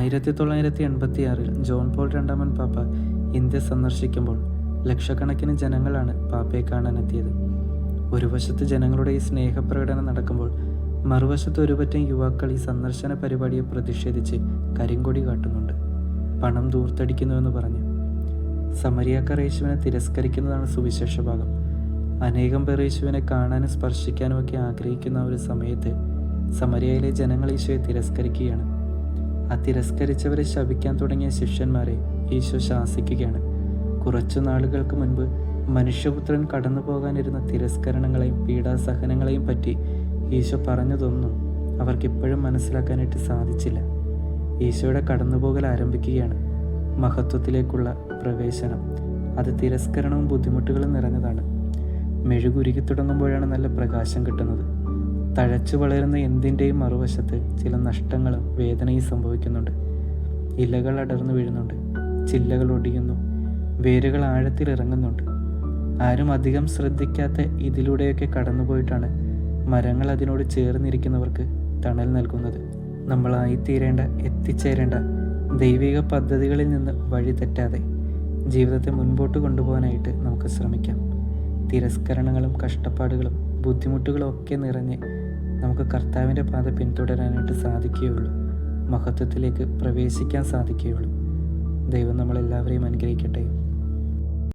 1986 John Paul രണ്ടാമൻ പാപ്പ India സന്ദർശിക്കുമ്പോൾ ലക്ഷക്കണക്കിന് ജനങ്ങളാണ് പാപ്പയെ കാണാനെത്തിയത്. ഒരു വശത്ത് ജനങ്ങളുടെ ഈ സ്നേഹപ്രകടനം നടക്കുമ്പോൾ മറുവശത്ത് ഒരുപറ്റം യുവാക്കൾ ഈ സന്ദർശന പരിപാടിയെ പ്രതിഷേധിച്ച് കരിങ്കൊടി കാട്ടുന്നുണ്ട്. പണം ദൂർത്തടിക്കുന്നുവെന്ന് പറഞ്ഞ് സമരിയാക്കാർ യേശുവിനെ തിരസ്കരിക്കുന്നതാണ് സുവിശേഷ ഭാഗം. അനേകം പേർ യേശുവിനെ കാണാനും സ്പർശിക്കാനും ഒക്കെ ആഗ്രഹിക്കുന്ന ഒരു സമയത്ത് സമരിയയിലെ ജനങ്ങൾ ഈശോയെ തിരസ്കരിക്കുകയാണ്. ആ തിരസ്കരിച്ചവരെ ശപിക്കാൻ തുടങ്ങിയ ശിഷ്യന്മാരെ ഈശോ ശാസിക്കുകയാണ്. കുറച്ചു നാളുകൾക്ക് മുൻപ് മനുഷ്യപുത്രൻ കടന്നു പോകാനിരുന്ന തിരസ്കരണങ്ങളെയും പീഡാസഹനങ്ങളെയും പറ്റി ഈശോ പറഞ്ഞതൊന്നും അവർക്കിപ്പോഴും മനസ്സിലാക്കാനായിട്ട് സാധിച്ചില്ല. ഈശോയുടെ കടന്നുപോകൽ ആരംഭിക്കുകയാണ്. മഹത്വത്തിലേക്കുള്ള പ്രവേശനം അത് തിരസ്കരണവും ബുദ്ധിമുട്ടുകളും നിറഞ്ഞതാണ്. മെഴുകുരുകി തുടങ്ങുമ്പോഴാണ് നല്ല പ്രകാശം കിട്ടുന്നത്. തഴച്ചു വളരുന്ന എന്തിൻ്റെയും മറുവശത്ത് ചില നഷ്ടങ്ങളും വേദനയും സംഭവിക്കുന്നുണ്ട്. ഇലകൾ അടർന്നു വീഴുന്നുണ്ട്, ചില്ലകൾ ഒടിയുന്നു, വേരുകൾ ആഴത്തിൽ ഇറങ്ങുന്നുണ്ട്. ആരും അധികം ശ്രദ്ധിക്കാത്ത ഇതിലൂടെയൊക്കെ കടന്നുപോയിട്ടാണ് മരങ്ങൾ അതിനോട് ചേർന്നിരിക്കുന്നവർക്ക് തണൽ നൽകുന്നത്. നമ്മളായിത്തീരേണ്ട, എത്തിച്ചേരേണ്ട ദൈവിക പദ്ധതികളിൽ നിന്ന് വഴി തെറ്റാതെ ജീവിതത്തെ മുൻപോട്ട് കൊണ്ടുപോകാനായിട്ട് നമുക്ക് ശ്രമിക്കാം. തിരസ്കരണങ്ങളും കഷ്ടപ്പാടുകളും ബുദ്ധിമുട്ടുകളും ഒക്കെ നിറഞ്ഞ് നമുക്ക് കർത്താവിൻ്റെ പാത പിന്തുടരാനായിട്ട് സാധിക്കുകയുള്ളൂ. മഹത്വത്തിലേക്ക് പ്രവേശിക്കാൻ സാധിക്കുകയുള്ളൂ. ദൈവം നമ്മളെല്ലാവരെയും അനുഗ്രഹിക്കട്ടെ.